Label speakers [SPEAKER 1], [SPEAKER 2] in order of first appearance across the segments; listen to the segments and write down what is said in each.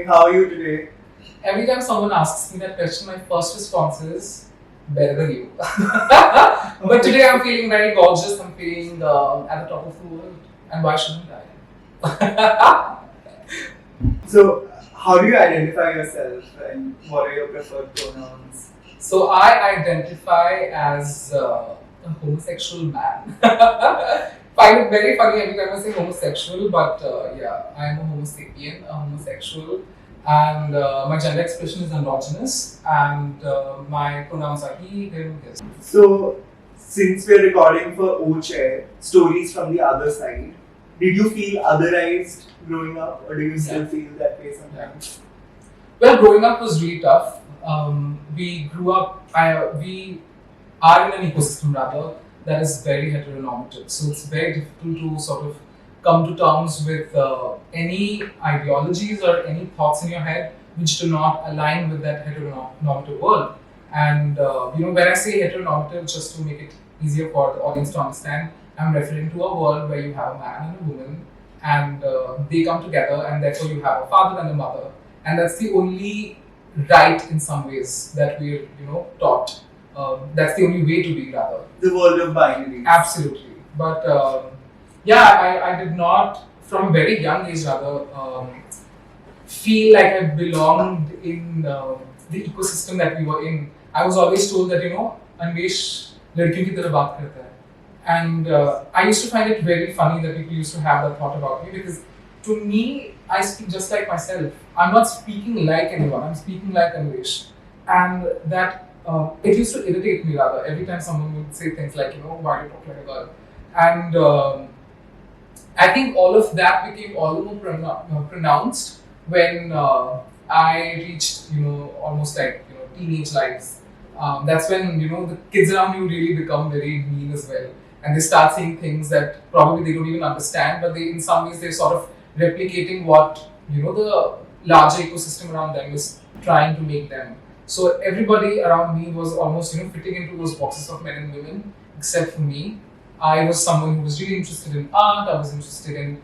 [SPEAKER 1] How are you today?
[SPEAKER 2] Every time someone asks me that question, my first response is better than you. But today I'm feeling very gorgeous. I'm feeling at the top of the world, and why shouldn't I?
[SPEAKER 1] So, how do you identify yourself and what are your preferred pronouns?
[SPEAKER 2] So I identify as a homosexual man. Find it very funny every time I say homosexual, but yeah, I'm a homo sapien, a homosexual, and my gender expression is androgynous, and my pronouns are he, him, his.
[SPEAKER 1] So, since we're recording for O-Chair, stories from the other side, did you feel otherized growing up or do you still feel that way sometimes?
[SPEAKER 2] Well, growing up was really tough. We grew up, we are in an ecosystem rather that is very heteronormative. So it's very difficult to sort of come to terms with any ideologies or any thoughts in your head which do not align with that heteronormative world. And when I say heteronormative, just to make it easier for the audience to understand, I'm referring to a world where you have a man and a woman, and they come together, and therefore you have a father and a mother, and that's the only right in some ways that we're taught. That's the only way to be, rather.
[SPEAKER 1] The world of binaries.
[SPEAKER 2] Absolutely. But I did not, from a very young age rather, feel like I belonged in the ecosystem that we were in. I was always told that, Anwesh, ladkiyon ki tarah baat karta hai. And I used to find it very funny that people used to have that thought about me, because to me, I speak just like myself. I'm not speaking like anyone, I'm speaking like Anwesh. And that it used to irritate me rather every time someone would say things like, why do you talk like a girl? And I think all of that became all the more pronounced when I reached, almost like, teenage lives. That's when, the kids around you really become very mean as well. And they start saying things that probably they don't even understand, but they, in some ways, they're sort of replicating what, the larger ecosystem around them is trying to make them. So everybody around me was almost, fitting into those boxes of men and women, except for me. I was someone who was really interested in art. I was interested in,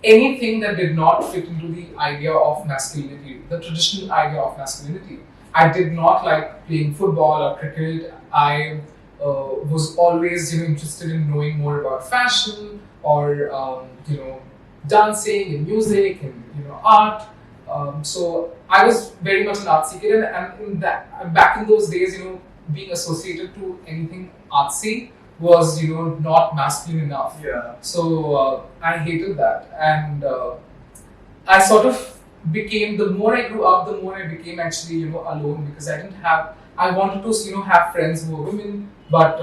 [SPEAKER 2] anything that did not fit into the idea of masculinity, the traditional idea of masculinity. I did not like playing football or cricket. I was always, interested in knowing more about fashion or, dancing and music and, art. So I was very much an art seeker, and in that, back in those days, being associated to anything artsy was, not masculine enough.
[SPEAKER 1] Yeah.
[SPEAKER 2] So I hated that, and I sort of became, the more I grew up, the more I became actually, alone, because I didn't have, I wanted to, have friends who were women, but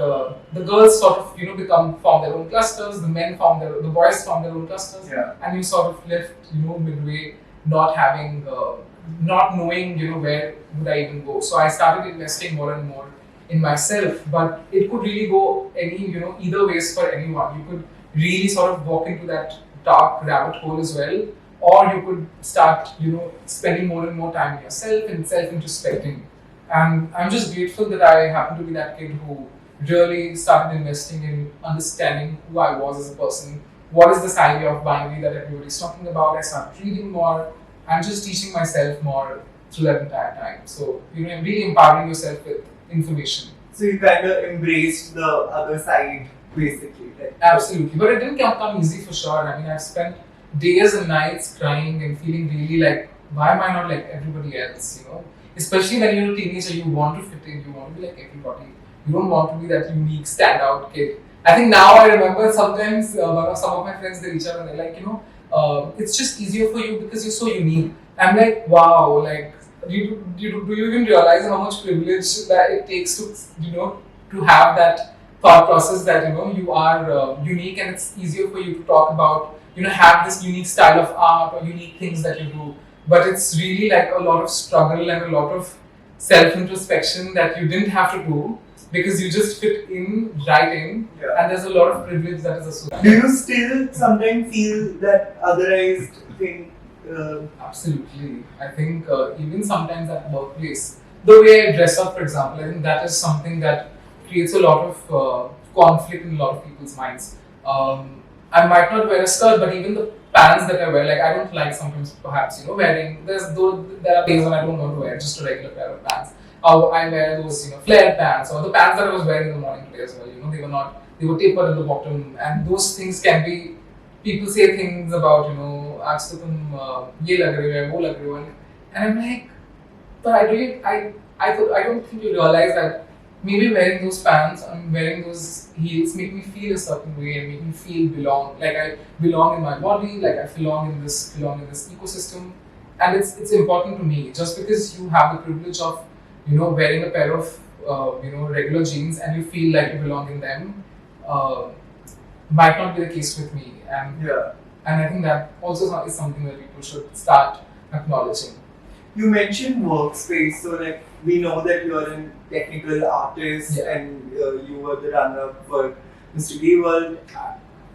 [SPEAKER 2] the girls sort of, form their own clusters, the boys form their own clusters, and you sort of left, midway, not having, not knowing, where would I even go. So I started investing more and more in myself, but it could really go any, either ways for anyone. You could really sort of walk into that dark rabbit hole as well, or you could start, spending more and more time in yourself and self-introspecting. And I'm just grateful that I happened to be that kid who really started investing in understanding who I was as a person. What is this idea of binary that everybody's talking about? I started reading more and just teaching myself more through that entire time. So, really empowering yourself with information.
[SPEAKER 1] So you kind of embraced the other side, basically. Right?
[SPEAKER 2] Absolutely. But it didn't come easy for sure. I mean, I've spent days and nights crying and feeling really like, why am I not like everybody else, Especially when you're a teenager, you want to fit in, you want to be like everybody. You don't want to be that unique, standout kid. I think now I remember sometimes some of my friends, they reach out and they're like, it's just easier for you because you're so unique. I'm like, wow, like, do you even realize how much privilege that it takes to, to have that thought process that, you are unique, and it's easier for you to talk about, have this unique style of art or unique things that you do. But it's really like a lot of struggle and a lot of self-introspection that you didn't have to do because you just fit in, right in, and there's a lot of privilege that is associated.
[SPEAKER 1] Do you still sometimes feel that otherized thing?
[SPEAKER 2] Absolutely. I think even sometimes at workplace, the way I dress up, for example, I think that is something that creates a lot of conflict in a lot of people's minds. I might not wear a skirt, but even the pants that I wear. Like I don't like sometimes perhaps wearing. There are days when I don't want to wear just a regular pair of pants. I wear those flared pants or the pants that I was wearing in the morning today as well. They were tapered at the bottom, and those things can be. People say things about आज तो तुम ये लग रहे हो या वो लग रहे हो, and I'm like, but I don't think you realize that maybe wearing those pants and wearing those heels make me feel a certain way and make me feel like I belong in my body, like I belong in this ecosystem, and it's important to me. Just because you have the privilege of wearing a pair of regular jeans and you feel like you belong in them, might not be the case with me, and I think that also is something that people should start acknowledging.
[SPEAKER 1] You mentioned workspace, so like we know that you're a technical artist and you were the runner-up for Mr. Gay World.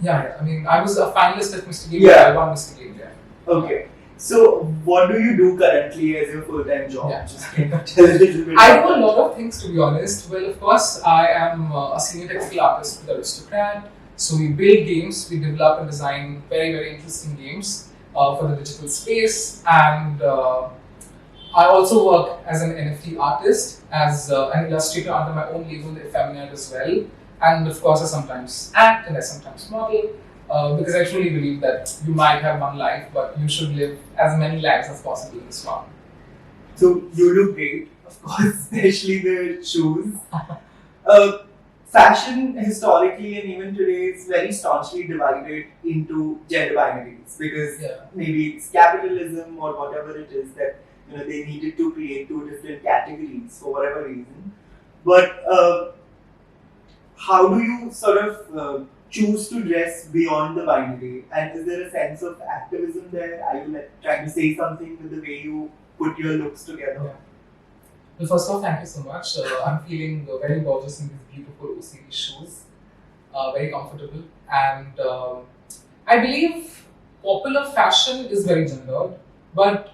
[SPEAKER 2] Yeah. I mean, I was a finalist at Mr. Gay World. I won Mr. Gay. Yeah.
[SPEAKER 1] Okay. So, what do you do currently as your full-time job?
[SPEAKER 2] Yeah.
[SPEAKER 1] Just can you tell a little bit.
[SPEAKER 2] I do a lot of things, to be honest. Well, of course, I am a senior technical artist with Aristocrat. So we build games, we develop and design very, very interesting games for the digital space, and I also work as an NFT artist, as an illustrator under my own label, the Ep.1 as well. And of course, I sometimes act and I sometimes model, because I truly believe that you might have one life, but you should live as many lives as possible in this one.
[SPEAKER 1] So you look great, of course, especially the shoes. Fashion historically and even today is very staunchly divided into gender binaries because maybe it's capitalism or whatever it is that they needed to create two different categories for whatever reason. But how do you sort of choose to dress beyond the binary? And is there a sense of activism there? Are you trying to say something with the way you put your looks together?
[SPEAKER 2] Yeah. Well, first of all, thank you so much. I'm feeling very gorgeous in these beautiful OCD shoes. Very comfortable. And I believe popular fashion is very gendered, but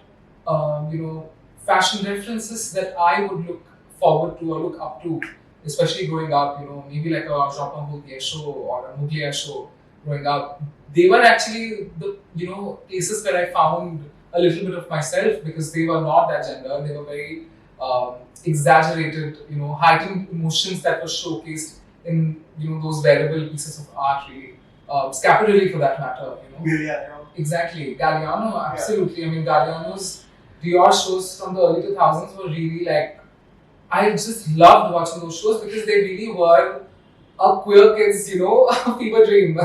[SPEAKER 2] fashion references that I would look forward to or look up to, especially growing up, maybe like a Jean-Paul show or a Muglia show growing up, they were actually the places where I found a little bit of myself, because they were not that gender. They were very exaggerated, heightened emotions that were showcased in those wearable pieces of art, really. Scaparelli for that matter, Exactly, Galliano, absolutely. I mean, Galliano's Dior shows from the early 2000s were really like, I just loved watching those shows because they really were a queer kid's, fever dream.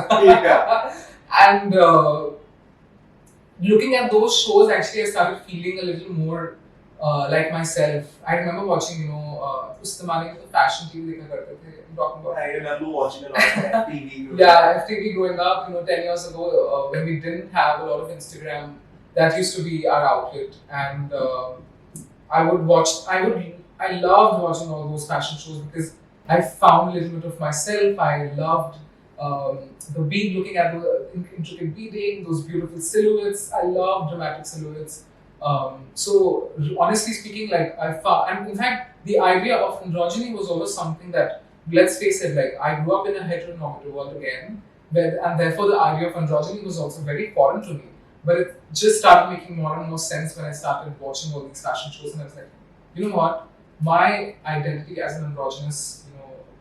[SPEAKER 2] And looking at those shows, actually, I started feeling a little more like myself. I remember watching, उस ज़माने में तो fashion TV देखा करते थे. I'm talking about.
[SPEAKER 1] I remember watching a lot of FTV.
[SPEAKER 2] FTV growing up, 10 years ago, when we didn't have a lot of Instagram, that used to be our outlet, and I loved watching all those fashion shows because I found a little bit of myself. I loved the bead, looking at the intricate beading, those beautiful silhouettes. I love dramatic silhouettes. So honestly speaking, I found, and in fact, the idea of androgyny was always something that, let's face it, I grew up in a heteronormative world again, and therefore the idea of androgyny was also very foreign to me. But it just started making more and more sense when I started watching all these fashion shows, and I was like, you know what? My identity as an androgynous,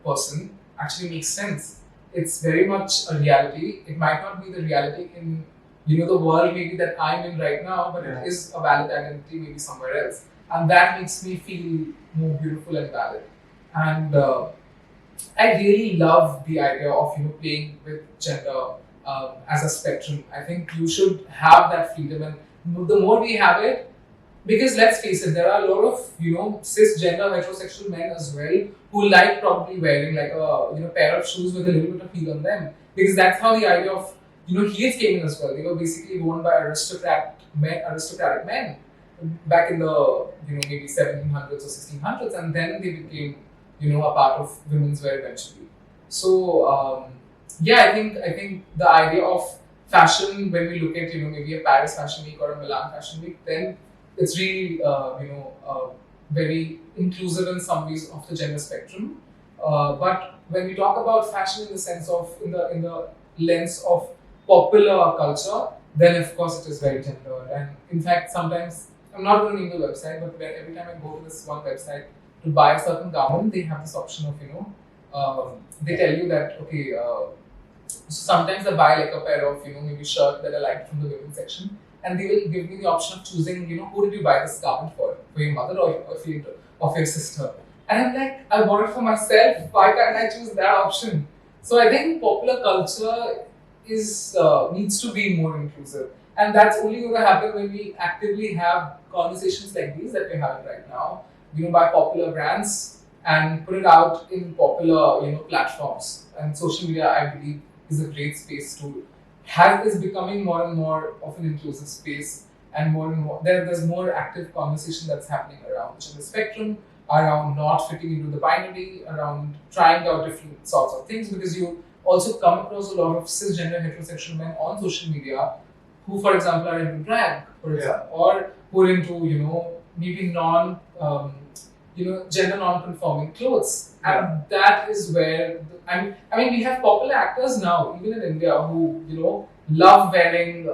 [SPEAKER 2] person actually makes sense. It's very much a reality. It might not be the reality in, the world maybe that I'm in right now, but it is a valid identity maybe somewhere else. And that makes me feel more beautiful and valid. And I really love the idea of, playing with gender as a spectrum. I think you should have that freedom, and the more we have it, because let's face it, there are a lot of cisgender heterosexual men as well who like probably wearing like a pair of shoes with a little bit of heel on them, because that's how the idea of heels came in as well. They were basically worn by aristocratic men back in the maybe 1700s or 1600s, and then they became a part of women's wear eventually. So I think the idea of fashion, when we look at maybe a Paris Fashion Week or a Milan Fashion Week, then it's really very inclusive in some ways of the gender spectrum. But when we talk about fashion in the sense of in the lens of popular culture, then of course it is very gendered. And in fact, sometimes I'm not going to name the website, but every time I go to this one website to buy a certain garment, they have this option of they tell you that okay. So sometimes I buy like a pair of maybe shirt that I like from the women's section, and they will give me the option of choosing who did you buy this garment for your mother or for your sister, and I'm like I bought it for myself. Why can't I choose that option? So I think popular culture is needs to be more inclusive, and that's only going to happen when we actively have conversations like these that we're having right now. By popular brands and put it out in popular platforms, and social media I believe is a great space to have is becoming more and more of an inclusive space, and more there's more active conversation that's happening around the spectrum, around not fitting into the binary, around trying out different sorts of things, because you also come across a lot of cisgender heterosexual men on social media who, for example, are into drag, for example, or who are into maybe gender non-conforming clothes, and that is where I mean we have popular actors now, even in India, who love wearing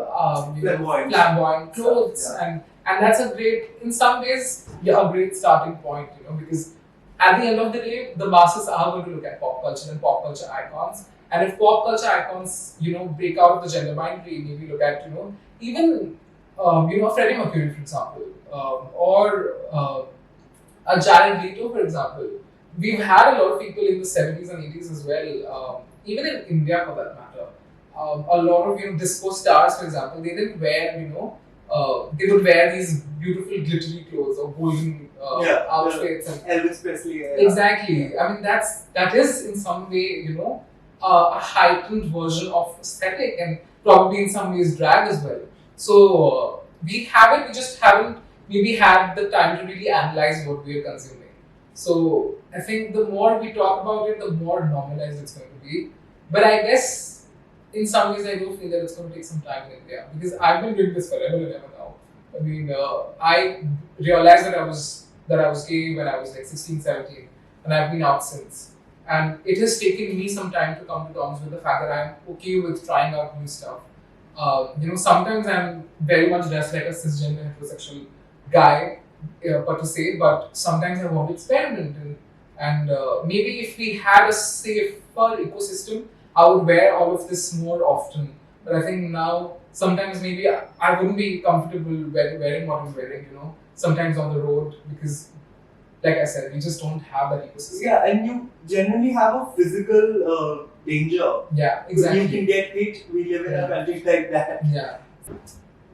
[SPEAKER 2] flamboyant clothes, and that's a great, in some ways, a great starting point, because at the end of the day, the masses are going to look at pop culture and pop culture icons, and if pop culture icons break out of the gender binary, maybe look at even Freddie Mercury, for example, or a Jared Leto, for example. We've had a lot of people in the 70s and 80s as well, even in India for that matter. A lot of disco stars, for example, they didn't wear they would wear these beautiful glittery clothes or golden outfits. And
[SPEAKER 1] Elvis Presley.
[SPEAKER 2] Exactly. I mean that is in some way a heightened version of aesthetic, and probably in some ways drag as well. So we just haven't maybe had the time to really analyze what we are consuming. So I think the more we talk about it, the more normalized it's going to be. But I guess in some ways I do feel that it's going to take some time in India, because I've been doing this forever and ever now. I mean, I realized that I was gay when I was like 16, 17, and I've been out since. And it has taken me some time to come to terms with the fact that I'm okay with trying out new stuff. Sometimes I'm very much dressed like a cisgender heterosexual guy, but sometimes I want to experiment, and maybe if we had a safer ecosystem, I would wear all of this more often. But I think now sometimes maybe I wouldn't be comfortable wearing what I'm wearing, sometimes on the road, because like I said, we just don't have that ecosystem.
[SPEAKER 1] Yeah, and you generally have a physical danger.
[SPEAKER 2] Yeah, exactly.
[SPEAKER 1] You can get hit. We live in a country like that.
[SPEAKER 2] Yeah.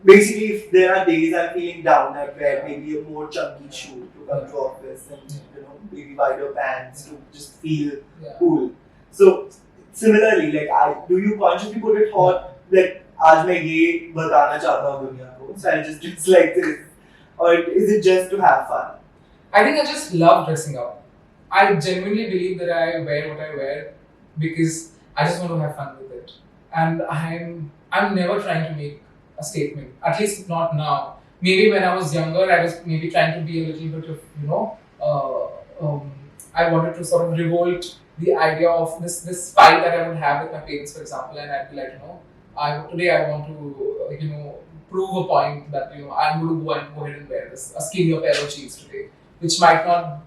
[SPEAKER 1] Basically, if there are days I'm feeling down, I wear maybe a more chunky shoe to come to office, and maybe wider pants to just feel cool. So similarly, like do you consciously put it thought like आज मैं ये बताना चाहता हूँ दुनिया को, so I just dress like this, or is it just to have fun?
[SPEAKER 2] I think I just love dressing up. I genuinely believe that I wear what I wear because I just want to have fun with it, and I'm never trying to make a statement. At least not now. Maybe when I was younger, I was maybe trying to be a little bit of I wanted to sort of revolt the idea of this fight that I would have with my parents, for example, and I'd be like, today I want to prove a point that I'm going to go ahead and wear a skinnier pair of jeans today, which might not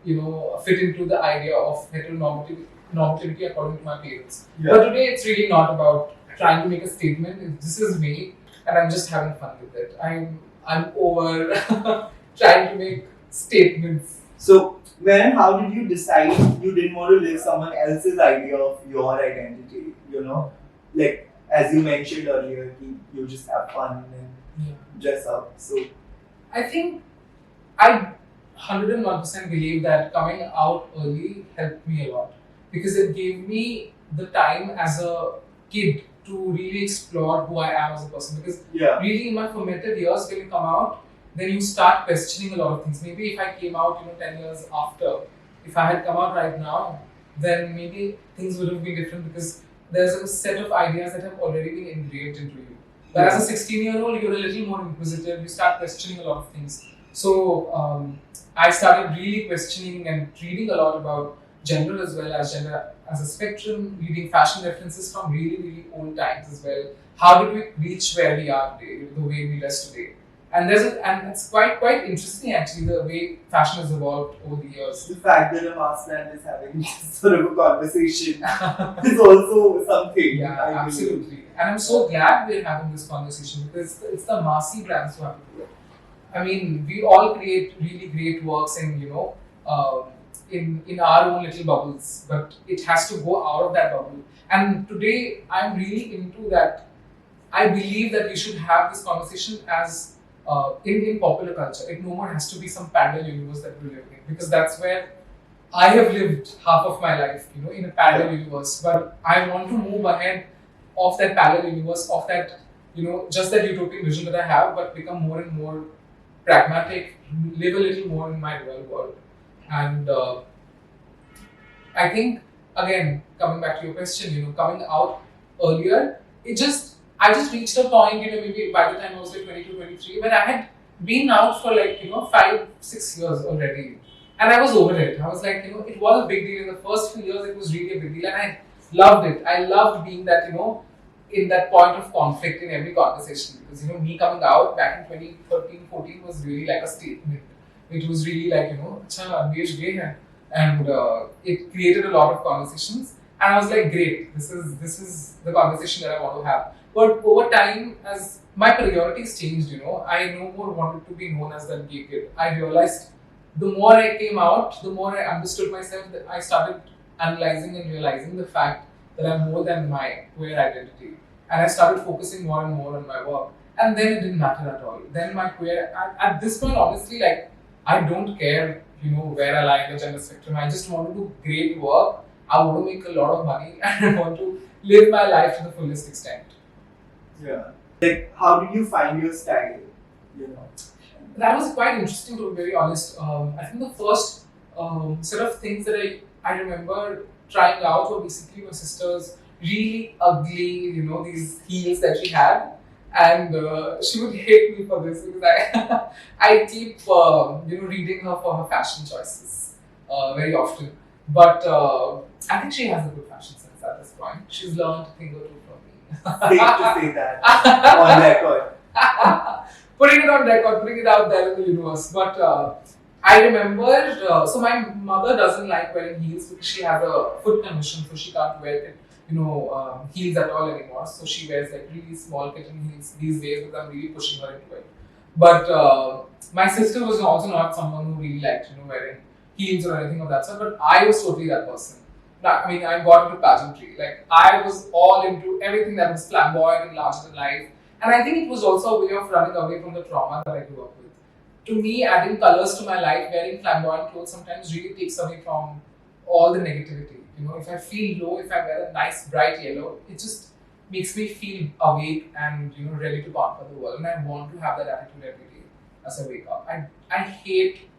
[SPEAKER 2] fit into the idea of heteronormativity according to my parents. Yeah. But today it's really not about trying to make a statement. This is me, and I'm just having fun with it. I'm over trying to make statements.
[SPEAKER 1] So when and how did you decide you didn't want to live someone else's idea of your identity? Like as you mentioned earlier, you just have fun and dress up. So
[SPEAKER 2] I think I 101% believe that coming out early helped me a lot, because it gave me the time as a kid to really explore who I am as a person. Because really in my formative years, when you come out, then you start questioning a lot of things. Maybe if I came out 10 years after, if I had come out right now, then maybe things would have been different, because there's a set of ideas that have already been engraved into you. But as a 16-year-old, you're a little more inquisitive, you start questioning a lot of things. So I started really questioning and reading a lot about gender as well as gender as a spectrum, reading fashion references from really, really old times as well. how did we reach where we are today, the way we dress today. And and it's quite interesting actually the way fashion has evolved over the years.
[SPEAKER 1] The fact that a mass brand is having sort of a conversation is also something.
[SPEAKER 2] Yeah, absolutely. And I'm so glad we're having this conversation because it's the massy brands who have to do it. I mean, we all create really great works in in our own little bubbles, but it has to go out of that bubble. And today, I'm really into that. I believe that we should have this conversation as in popular culture. It no more has to be some parallel universe that we live in, because that's where I have lived half of my life, in a parallel universe. But I want to move ahead of that parallel universe, of that, just that utopian vision that I have, but become more and more pragmatic, live a little more in my real world. And I think, again, coming back to your question, coming out earlier, I just reached a point, maybe by the time I was like 22, 23, where I had been out for like, 5, 6 years already. And I was over it. I was like, it was a big deal. In the first few years, it was really a big deal. And I loved it. I loved being that, in that point of conflict in every conversation. Because, me coming out back in 2013, 14 was really like a statement. It was really like, acha, Anwesh gay hai. And it created a lot of conversations. And I was like, great, this is the conversation that I want to have. But over time, as my priorities changed, I no more wanted to be known as that gay kid. I realized the more I came out, the more I understood myself, that I started analyzing and realizing the fact that I'm more than my queer identity. And I started focusing more and more on my work. And then it didn't matter at all. Then my queer, at this point, honestly, like, I don't care, where I lie in the gender spectrum. I just want to do great work. I want to make a lot of money and I want to live my life to the fullest extent.
[SPEAKER 1] Yeah. Like, how do you find your style?
[SPEAKER 2] That was quite interesting, to be very honest. I think the first set of things that I remember trying out were basically my sister's really ugly, these heels that she had. And she would hate me for this because I keep, reading her for her fashion choices very often. But I think she has a good fashion sense at this point. She's learned a thing or two from me.
[SPEAKER 1] Safe to say that on record.
[SPEAKER 2] Putting it on record, putting it out there in the universe. But I remember, so my mother doesn't like wearing heels because she has a foot condition, so she can't wear it, heels at all anymore. So she wears like really small kitten heels these days because I'm really pushing her into it. But my sister was also not someone who really liked, wearing heels or anything of that sort. But I was totally that person. I mean, I got into pageantry. Like, I was all into everything that was flamboyant and larger than life. And I think it was also a way of running away from the trauma that I grew up with. To me, adding colors to my life, wearing flamboyant clothes sometimes really takes away from all the negativity. If I feel low, if I wear a nice bright yellow, it just makes me feel awake and ready to conquer the world. And I want to have that attitude every day as I wake up. I hate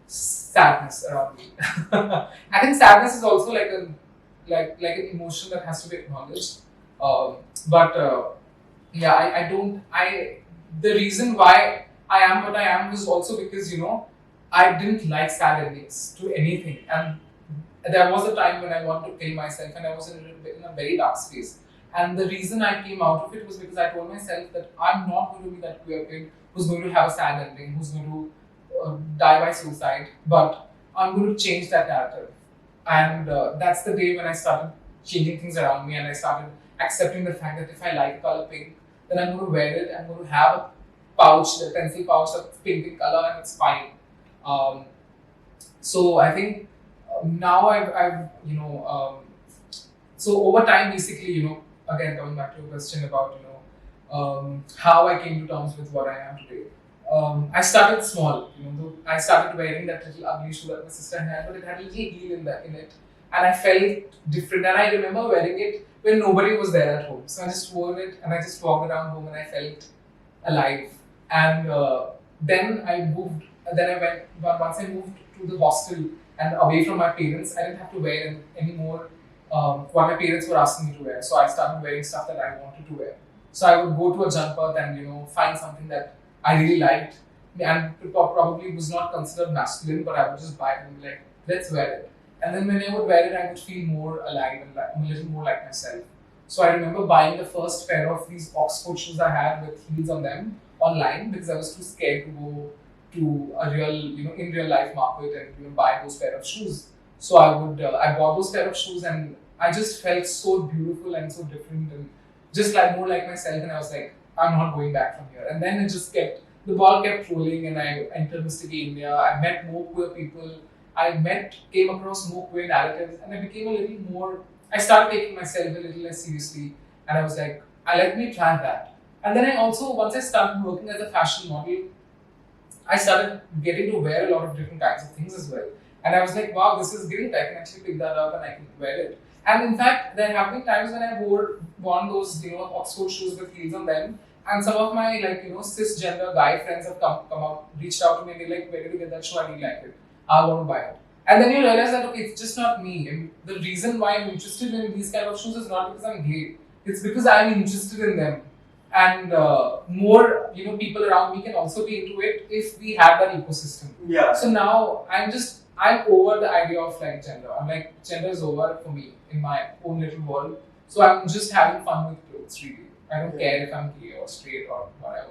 [SPEAKER 2] sadness around me. I think sadness is also like an emotion that has to be acknowledged. The reason why I am what I am was also because, I didn't like sad endings to anything. And there was a time when I wanted to kill myself and I was in a very dark space. And the reason I came out of it was because I told myself that I'm not going to be that queer kid who's going to have a sad ending, who's going to die by suicide, but I'm going to change that narrative. And that's the day when I started changing things around me and I started accepting the fact that if I like color pink, then I'm going to wear it. I'm going to have a pouch, the pencil pouch that's pink in color, and it's fine. So I think now so over time, basically, again coming back to your question about how I came to terms with what I am today. I started small, I started wearing that little ugly shoe that my sister had, but it had a little heel in it, and I felt different. And I remember wearing it when nobody was there at home, so I just wore it and I just walked around home and I felt alive. And then I moved. Once I moved to the hostel and away from my parents, I didn't have to wear anymore what my parents were asking me to wear. So I started wearing stuff that I wanted to wear. So I would go to a jumper and find something that I really liked, and it probably was not considered masculine, but I would just buy it and be like, let's wear it. And then when I would wear it, I would feel more alive and a little more like myself. So I remember buying the first pair of these Oxford shoes I had with heels on them online because I was too scared to go to a real, in real life market and buy those pair of shoes. So I bought those pair of shoes and I just felt so beautiful and so different and just like more like myself. And I was like, I'm not going back from here. And then the ball kept rolling and I entered Mr. Gay India. I met more queer people. Came across more queer narratives and I became a little more, I started taking myself a little less seriously. And I was like, let me try that. And then once I started working as a fashion model, I started getting to wear a lot of different kinds of things as well. And I was like, wow, this is great. I can actually pick that up and I can wear it. And in fact, there have been times when I worn those, Oxford shoes with heels on them. And some of my cisgender guy friends have come out, reached out to me and they're like, where did you get that shoe? I really like it. I want to buy it. And then you realize that okay, it's just not me. And the reason why I'm interested in these kind of shoes is not because I'm gay. It's because I'm interested in them. And more people around me can also be into it if we have that ecosystem.
[SPEAKER 1] Yeah.
[SPEAKER 2] So now I'm over the idea of like gender. I'm like gender is over for me in my own little world. So I'm just having fun with clothes really. I don't care if I'm gay or straight or whatever.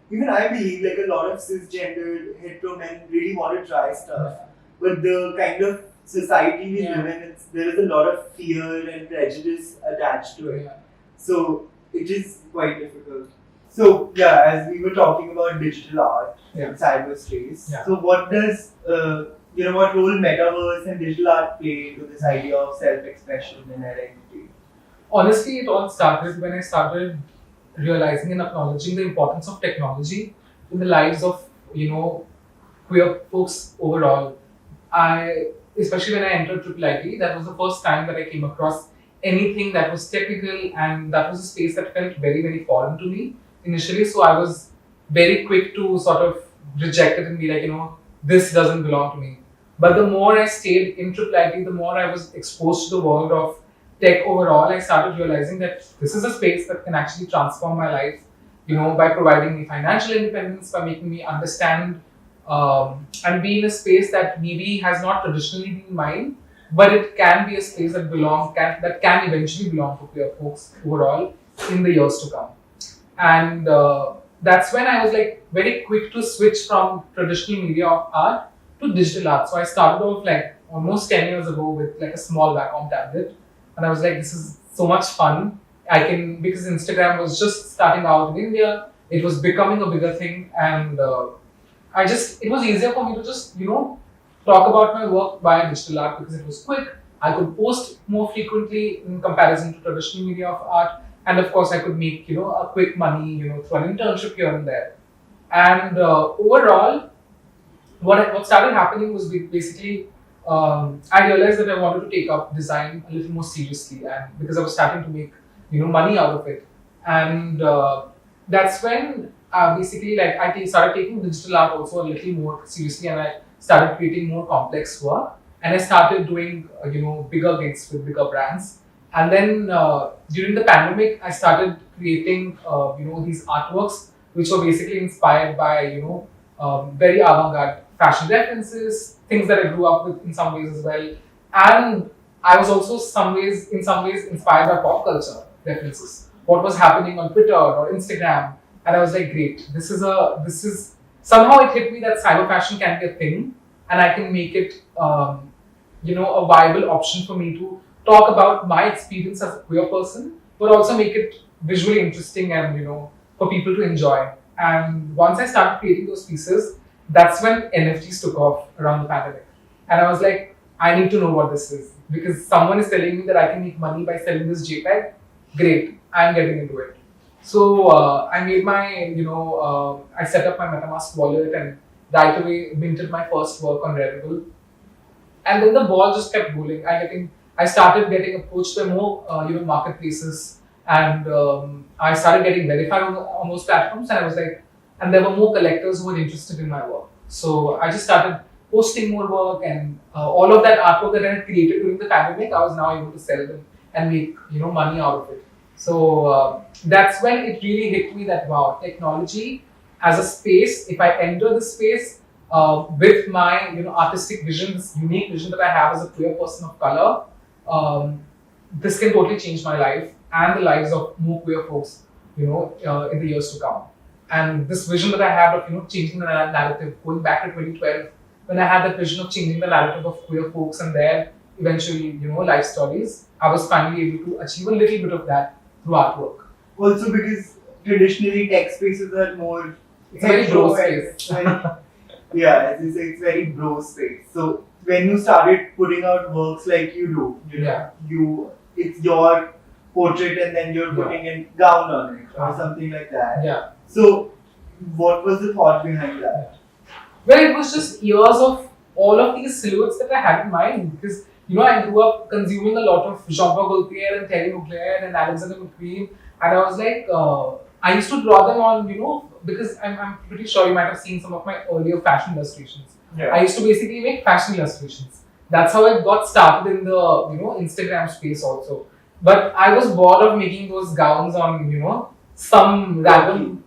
[SPEAKER 1] Even I believe like a lot of cisgendered hetero men really want to try stuff, but the kind of society we live in, there is a lot of fear and prejudice attached to it.
[SPEAKER 2] Yeah.
[SPEAKER 1] So it is quite difficult. So yeah, as we were talking about digital art and cyberspace, so what does what role metaverse and digital art play into this idea of self-expression and identity?
[SPEAKER 2] Honestly, it all started when I started realizing and acknowledging the importance of technology in the lives of queer folks overall. Especially when I entered IIIT, that was the first time that I came across anything that was technical, and that was a space that felt very, very foreign to me initially. So I was very quick to sort of reject it and be like, this doesn't belong to me. But the more I stayed in IIIT, the more I was exposed to the world of tech overall, I started realizing that this is a space that can actually transform my life, by providing me financial independence, by making me understand and be in a space that maybe has not traditionally been mine, but it can be a space that can eventually belong to queer folks overall in the years to come. And that's when I was like very quick to switch from traditional media of art to digital art. So I started off like almost 10 years ago with like a small Wacom tablet. And I was like, this is so much fun. Because Instagram was just starting out in India, it was becoming a bigger thing. And it was easier for me to just, talk about my work via digital art because it was quick. I could post more frequently in comparison to traditional media of art. And of course, I could make, a quick money, through an internship here and there. And overall, what started happening was basically, I realized that I wanted to take up design a little more seriously, and because I was starting to make money out of it, and that's when basically like started taking digital art also a little more seriously, and I started creating more complex work, and I started doing bigger gigs with bigger brands, and then during the pandemic I started creating these artworks which were basically inspired by very avant-garde fashion references, things that I grew up with in some ways as well. And I was also in some ways inspired by pop culture references. What was happening on Twitter or Instagram. And I was like, great, this is somehow it hit me that cyber fashion can be a thing and I can make it a viable option for me to talk about my experience as a queer person, but also make it visually interesting and for people to enjoy. And once I started creating those pieces, that's when NFTs took off around the pandemic. And I was like, I need to know what this is. Because someone is telling me that I can make money by selling this JPEG. Great, I'm getting into it. So I made I set up my MetaMask wallet and right away minted my first work on Rarible. And then the ball just kept rolling. I started getting approached by more marketplaces, and I started getting verified on those platforms, and I was like, and there were more collectors who were interested in my work. So I just started posting more work, and all of that artwork that I had created during the pandemic, I was now able to sell them and make money out of it. So that's when it really hit me that wow, technology as a space, if I enter the space with my artistic vision, this unique vision that I have as a queer person of color, this can totally change my life. and the lives of more queer folks, in the years to come. And this vision that I had of, changing the narrative, going back to 2012, when I had that vision of changing the narrative of queer folks and their eventual, life stories, I was finally able to achieve a little bit of that through artwork.
[SPEAKER 1] Also because traditionally tech spaces are more
[SPEAKER 2] It's a very bro space.
[SPEAKER 1] Yeah, as you say, it's very bro space. So when you started putting out works like you do, it's your portrait and then you're putting a gown on it or something like that.
[SPEAKER 2] Yeah.
[SPEAKER 1] So what was the thought behind that?
[SPEAKER 2] Well, it was just years of all of these silhouettes that I had in mind because I grew up consuming a lot of Jean-Paul Gaultier and Thierry Mugler and Alexander McQueen, and I was like, I used to draw them on, because I'm pretty sure you might have seen some of my earlier fashion illustrations.
[SPEAKER 1] Yeah.
[SPEAKER 2] I used to basically make fashion illustrations. That's how I got started in the Instagram space also. But I was bored of making those gowns on some random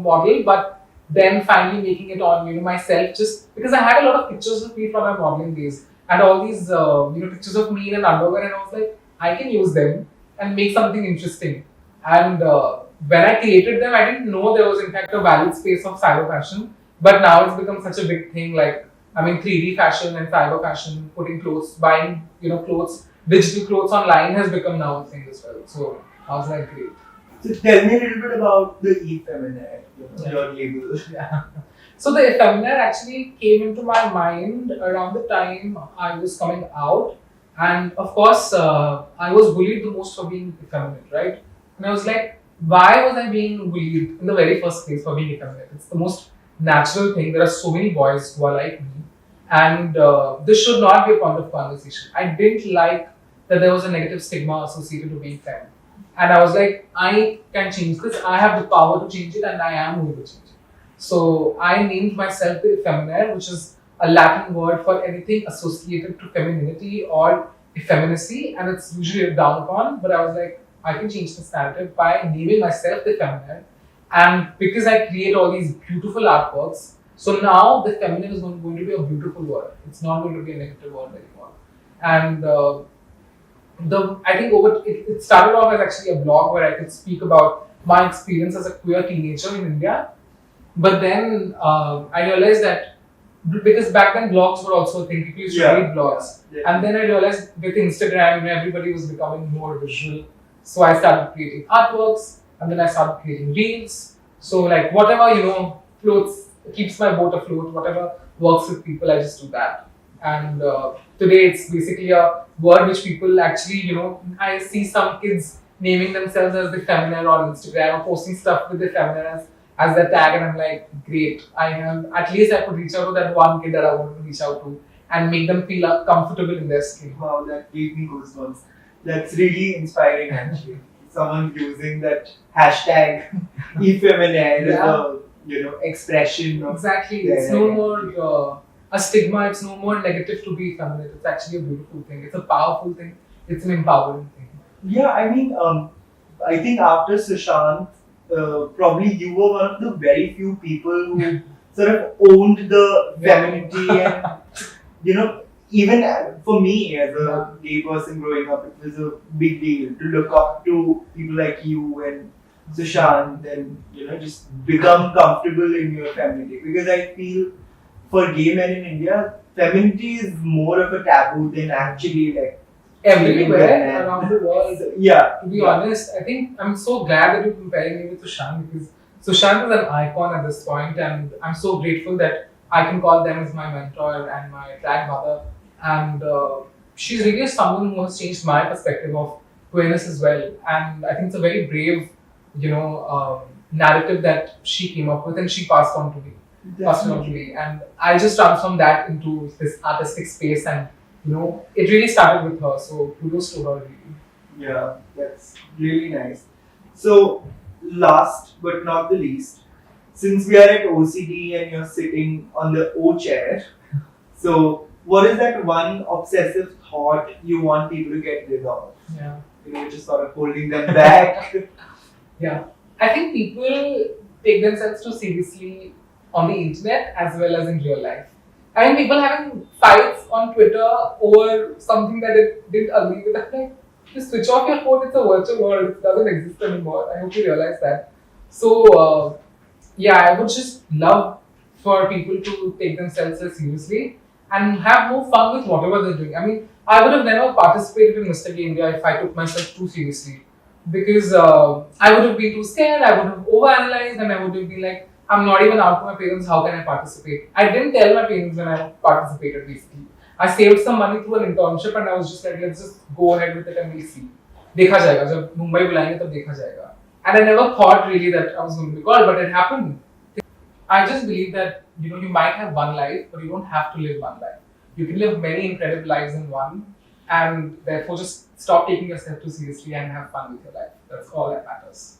[SPEAKER 2] model, but then finally making it on myself, just because I had a lot of pictures of me from my modeling days and all these pictures of me in an underwear, and I was like, I can use them and make something interesting. And when I created them, I didn't know there was in fact a valid space of cyber fashion, but now it's become such a big thing. Like 3D fashion and cyber fashion, putting clothes, buying clothes, digital clothes online has become now a thing as well. So I was like, great.
[SPEAKER 1] So tell me a little bit about the Effeminate, your label.
[SPEAKER 2] Yeah. So the Effeminate actually came into my mind around the time I was coming out, and of course I was bullied the most for being effeminate, right? And I was like, why was I being bullied in the very first place for being effeminate? It's the most natural thing. There are so many boys who are like me, and this should not be a point of conversation. I didn't like that there was a negative stigma associated with being femme. And I was like, I can change this. I have the power to change it, and I am going to change it. So I named myself the Effeminate, which is a Latin word for anything associated to femininity or effeminacy, and it's usually looked down upon. But I was like, I can change this narrative by naming myself the Effeminate. And because I create all these beautiful artworks, so now the feminine is going to be a beautiful word. It's not going to be a negative word anymore. And I think it started off as actually a blog where I could speak about my experience as a queer teenager in India. But then I realized that because back then blogs were also a thing, people used to read blogs. Yeah. And then I realized with Instagram, everybody was becoming more visual. So I started creating artworks, and then I started creating reels. So like whatever, floats, keeps my boat afloat, whatever works with people, I just do that. And today it's basically a word which people actually, I see some kids naming themselves as the feminine on Instagram or posting stuff with the feminine as their tag, and I'm like, great. At least I could reach out to that one kid that I wanted to reach out to and make them feel comfortable in their skin.
[SPEAKER 1] Wow, that gave me goosebumps. That's really inspiring actually. Someone using that hashtag Effeminate as a expression of
[SPEAKER 2] exactly. It's no more a stigma. It's no more negative to be feminine. It's actually a beautiful thing. It's a powerful thing. It's an empowering thing.
[SPEAKER 1] Yeah, I think after Sushant, probably you were one of the very few people who sort of owned the femininity and even for me as a gay person growing up, it was a big deal to look up to people like you and Sushant and just become comfortable in your femininity, because I feel for gay men in India, femininity is more of a taboo than actually like
[SPEAKER 2] everywhere around the world.
[SPEAKER 1] Yeah.
[SPEAKER 2] To be honest, I think I'm so glad that you're comparing me with Sushant, because Sushant is an icon at this point, and I'm so grateful that I can call them as my mentor and my drag mother. And she's really someone who has changed my perspective of queerness as well. And I think it's a very brave, narrative that she came up with and she passed on to me. And I just transformed that into this artistic space, and it really started with her. So kudos to her, really.
[SPEAKER 1] Yeah, that's really nice. So last but not the least, since we are at OCD and you're sitting on the O chair, so what is that one obsessive thought you want people to get rid of?
[SPEAKER 2] Yeah.
[SPEAKER 1] Which is sort of holding them back.
[SPEAKER 2] Yeah. I think people take themselves too seriously on the internet as well as in real life. I mean, people having fights on Twitter over something that they didn't agree with. I'm like, Just switch off your phone. It's a virtual world. It doesn't exist anymore. I hope you realize that. So, yeah, I would just love for people to take themselves as seriously and have more fun with whatever they're doing. I mean, I would have never participated in Mr. K India if I took myself too seriously because I would have been too scared, I would have overanalyzed, and I would have been like, I'm not even out to my parents, how can I participate? I didn't tell my parents when I participated basically. I saved some money through an internship and I was just like, let's just go ahead with it and we'll see. देखा जाएगा जब मुंबई बुलाएंगे तब देखा जाएगा. And I never thought really that I was going to be called, but it happened. I just believe that you might have one life, but you don't have to live one life. You can live many incredible lives in one, and therefore just stop taking yourself too seriously and have fun with your life. That's all that matters.